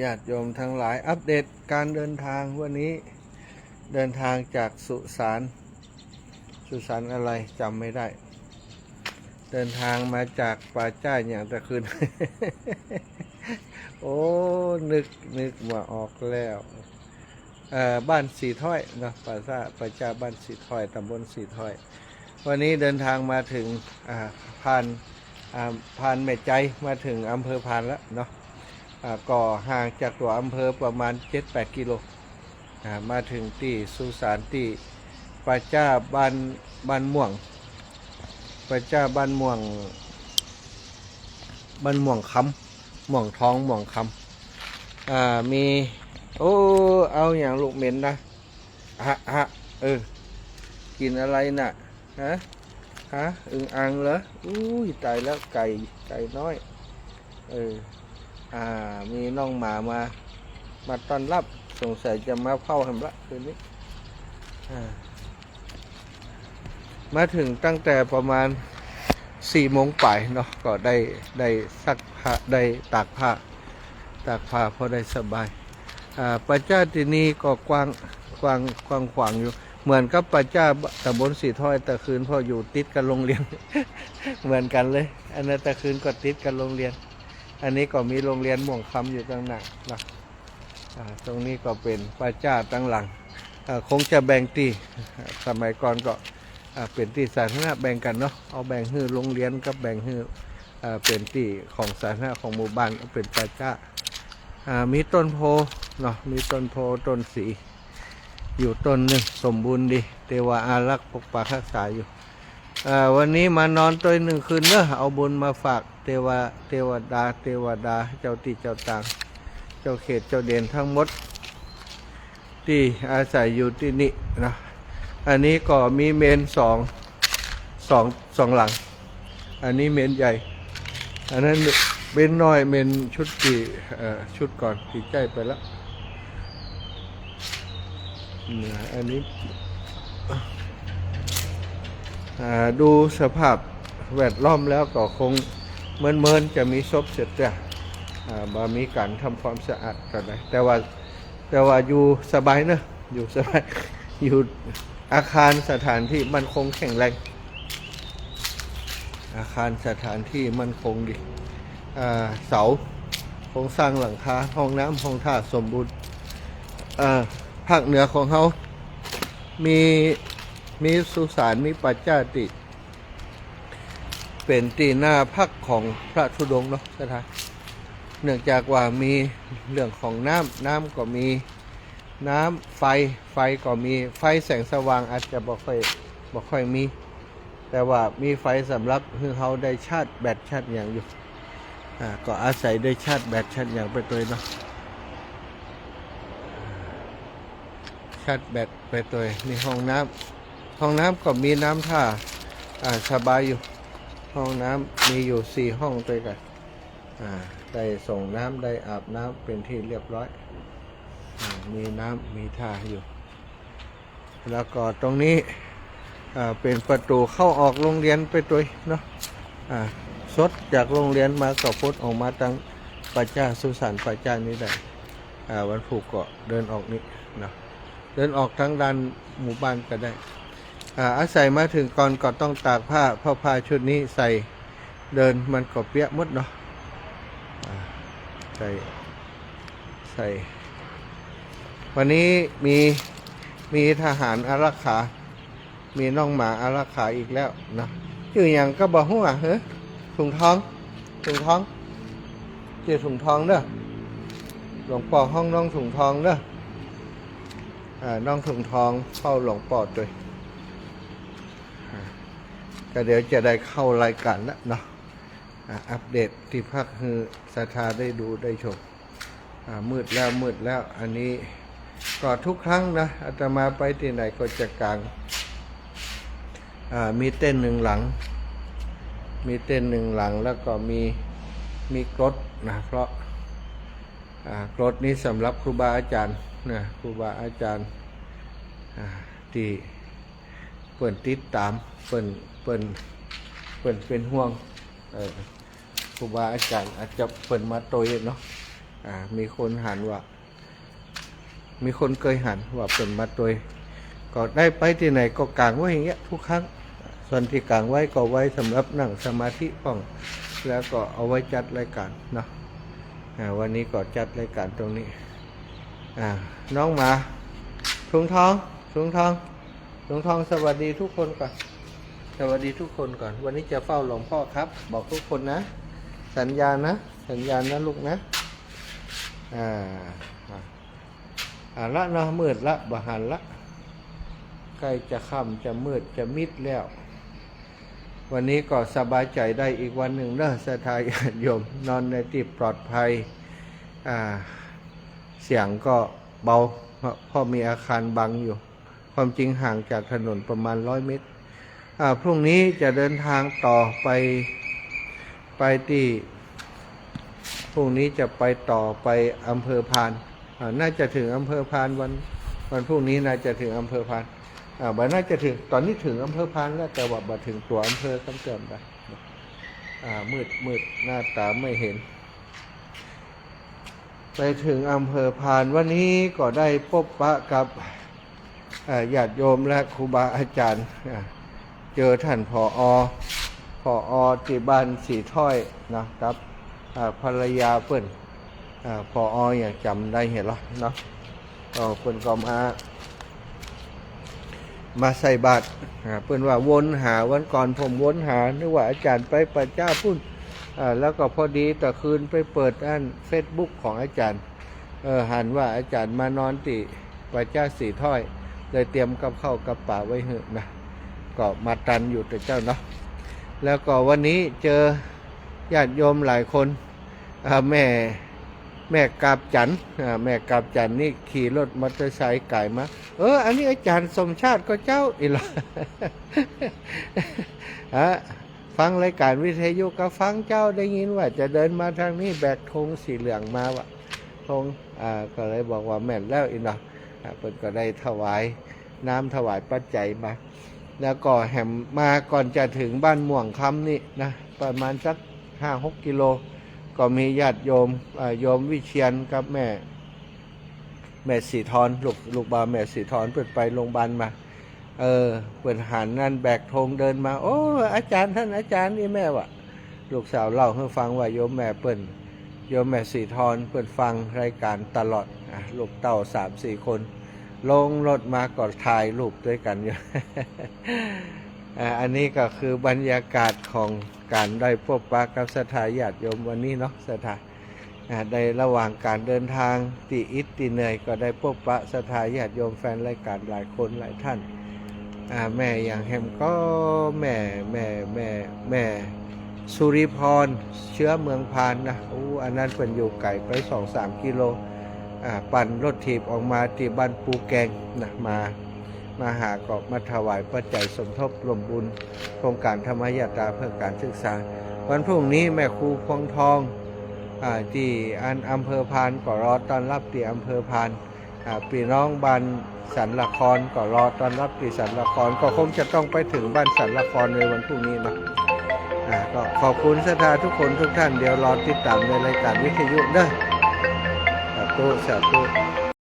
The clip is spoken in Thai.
ญาติโยมทั้งหลายอัปเดตการเดินทางวันนี้เดินทางจากสุสานอะไรจำไม่ได้เดินทางมาจากป่าจ้าอย่างตะคืน โอ้นึกมาออกแล้วบ้านสีถ้อยเนาะป่าจ้าบ้านสีถ้อยตำบลสีถ้อยวันนี้เดินทางมาถึงพานแม่ใจมาถึงอำเภอพานแล้วเนาะก็ห่างจากตัวอำเภอประมาณ 7-8 กิโลมาถึงที่สุสานที่ป่าจ้าบ้านม่วงป่าจ้าบ้านม่วงคำม่วงทองม่วงคำมีเอาอย่างลูกเหม็นนะกินอะไรน่ะอึ่งอ่างเหรอตายแล้วไก่น้อยมีน้องหมามาต้อนรับสงสัยจะมาเฝ้าทำละคืนนี้มาถึงตั้งแต่ประมาณ4 โมงป่ายเนาะก็ได้ซักผ้าได้ตากผ้าพอได้สบายป่าจ้าที่นี่ก็กว้างขวางอยู่เหมือนกับป่าจ้าตำบลสีถ้อยตะคืนพออยู่ติดกับโรงเรียน เหมือนกันเลยอันนั้นตะคืนก็ติดกับโรงเรียนอันนี้ก็มีโรงเรียนม่วงคำอยู่ตั้งหนักนะตรงนี้ก็เป็นป่าจ้าตั้งหลังคงจะแบ่งที่สมัยก่อนก็เป็นที่สาธารณะแบ่งกันเนาะเอาแบ่งให้โรงเรียนกับแบ่งให้เป็นที่ของสาธารณะของหมู่บ้านก็เป็นป่าจ้ามีต้นโพเนาะมีต้นโพต้นสีอยู่ต้นหนึ่งสมบูรณ์ดีเทวาอารักษ์ปกปักรักษาอยู่วันนี้มานอนตัว1 คืนเนอะเอาบุญมาฝากเทวดาเจ้าที่เจ้าทางเจ้าเขตเจ้าเด่นทั้งหมดที่อาศัยอยู่ที่นี่นะอันนี้ก็มีเมนสองหลังอันนี้เมนใหญ่อันนั้นเมนน้อยเมนชุดก่อนที่ใจไปแล้วอันนี้ดูสภาพแวดล้อมแล้วก็คงเมินจะมีศพเสร็จแล้วบ่มีการทำความสะอาดกันเลยแต่ว่าอยู่สบายเนอะอยู่สบายอยู่อาคารสถานที่มั่นคงแข็งแรงอาคารสถานที่มั่นคงดีเสาโครงสร้างหลังคาห้องน้ำห้องท่าสมบูรณ์ภาคเหนือของเขามีสุสานมีปัจจาติเป็นตีหน้าพักของพระธุดงค์เนาะสถานเนื่องจากว่ามีเรื่องของน้ำก็มีน้ำไฟก็มีไฟแสงสว่างอาจจะบ่ค่อยมีแต่ว่ามีไฟสำหรับให้เขาได้ชาร์จแบตชาร์จอย่างอยู่ก็อาศัยได้ชาร์จแบตชาร์จอย่างไปตัวเนาะชาร์จแบตไปตัวมีห้องน้ำก็มีน้ำท่าสบายอยู่ห้องน้ำมีอยู่4 ห้องตัวกันได้ส่งน้ำได้อาบน้ำเป็นที่เรียบร้อยมีน้ำมีท่าอยู่แล้วก็ตรงนี้เป็นประตูเข้าออกโรงเรียนไปตัวเนาะสดจากโรงเรียนมาก็พุทธออกมาตั้งป่าจ้าสุสานป่าจ้านี้ได้วันผูกก็เดินออกนี้เนาะเดินออกทั้งด้านหมู่บ้านก็ได้อาศัยมาถึงก่อนก็ต้องตากผ้าเพราะผ้าชุดนี้ใส่เดินมันก็เปียกหมดเนาะใส่วันนี้มีทหารอารักขามีน้องหมาอารักขาอีกแล้วนะชื่ออย่างก็บอกหัวถุงทองเจอถุงทองเด้อหลวงป่อห้องน้องถุงทองเด้อน้องถุงทองเข้าหลวงป่อด้วยก็เดี๋ยวจะได้เข้ารายการแล้วเนาะอัปเดตที่พักคือศรัทธาได้ดูได้ชมมืดแล้วอันนี้ก็ทุกครั้งนะอาตมาไปที่ไหนก็จะกางมีเต้น1 หลังแล้วก็มีกรดนะเพราะกรดนี้สำหรับครูบาอาจารย์นะครูบาอาจารย์ที่เปิ่นติดตามเปิ่นเป็นห่วงครูบาอาจารย์อาจจะเปิ่นมาโตยเนาะ มีคนหันว่ามีคนเคยหันว่าเป็นมาตัวก็ได้ไปที่ไหนก็กางไว้อย่างเงี้ยทุกครั้งส่วนที่กางไว้ก็ไว้สำหรับนั่งสมาธิป้องแล้วก็เอาไว้จัดรายการเนาะวันนี้ก็จัดรายการตรงนี้น้องหมาถุงทองสวัสดีทุกคนก่อนสวัสดีทุกคนก่อนวันนี้จะเฝ้าหลวงพ่อครับบอกทุกคนนะสัญญาณนะลูกนะละเนาะมืดละบหันละใกล้จะค่ำจะมืดจะมิดแล้ววันนี้ก็สบายใจได้อีกวันหนึ่งเด้อศรัทธาญาติโยมนอนในที่ปลอดภัยเสียงก็เบาเพราะมีอาคารบังอยู่ความจริงห่างจากถนนประมาณ100 เมตรพรุ่งนี้จะเดินทางต่อไปที่พรุ่งนี้จะไปต่อไปอำเภอพานน่าจะถึงอำเภอพานวันพรุ่งนี้น่าจะถึงอำเภอพานบัดน่าจะถึงตอนนี้ถึงอำเภอพานแล้วแต่ว่าบัดถึงตัวอำเภอคำเกิมไปมืดหน้าตาไม่เห็นไปถึงอำเภอพานวันนี้ก็ได้พบปะกับญาติโยมและครูบาอาจารย์เจอท่านผอที่บ้านสีถ้อยนะครับภรรยาเปิ้นผออย่างจำได้เห็นหรอเนาะเปิ้นก็มาใส่บาตรเปิ้นว่าวนหาวันก่อนผมวนหานึกว่าอาจารย์ไปปัจจ้าพุ่นแล้วก็พอดีต่อคืนไปเปิดเฟซบุ๊กของอาจารย์หันว่าอาจารย์มานอนติปัจจ้าสีถ้อยเลยเตรียมกับข้าวกับป่าไว้เหอะนะก็มาตันอยู่แต่เจ้าเนาะแล้วก็วันนี้เจอญาติโยมหลายคนแม่กาบจันนี่ขี่รถมอเตอร์ไซค์ไก่มาอันนี้อาจารย์สมชาติก็เจ้าอีหล่ะฟังรายการวิทยุก็ฟังเจ้าได้ยินว่าจะเดินมาทางนี้แบกธงสีเหลืองมาวะธงก็เลยบอกว่าแม่นแล้วอีหล่ะเพิ่นก็ได้ถวายน้ำถวายปัจจัยมาแล้วก็แห่มาก่อนจะถึงบ้านม่วงคำนี่นะประมาณสัก5-6 กิโลก็มีญาติโยมวิเชียนกับแม่สีทรลูกบาแม่สีทรเปิดไปโรงพยาบาลมาเปิดหันนั่นแบกธงเดินมาโอ้อาจารย์ท่านอาจารย์นี่แม่วะลูกสาวเล่าให้ฟังว่าโยมแม่แม่สีทรเปิดฟังรายการตลอดลูกเต่า3-4 คนลงรถมาก็ถ่ายรูปด้วยกันอยู่ อันนี้ก็คือบรรยากาศของการได้พบปะกับศรัทธาญาติโยมวันนี้เนาะศรัทธาในระหว่างการเดินทางตีอิฐตีเหนื่อยก็ได้พบปะศรัทธาญาติโยมแฟนรายการหลายคนหลายท่านแม่อย่างแฮมก็แม่สุริพรเชื้อเมืองพานนะอันนั้นเป็นอยู่ไก่ไป2-3 กิโลปั่นรถถีบออกมาที่บ้านปูแกงนะมาหาก็มาถวายปัจจัยสมทบรวมบุญโครงการธรรมยตราเพื่อการศึกษาวันพรุ่งนี้แม่ครูพวงทองที่อำเภอพานก็รอต้อนรับที่อำเภอพานพี่น้องบ้านสันละครก็รอต้อนรับที่สันละครก็คงจะต้องไปถึงบ้านสันละครในวันพรุ่งนี้นะก็ขอบคุณศรัทธาทุกคนทุกท่านเดี๋ยวรอติดตามในรายการวิทยุเด้อสาธุ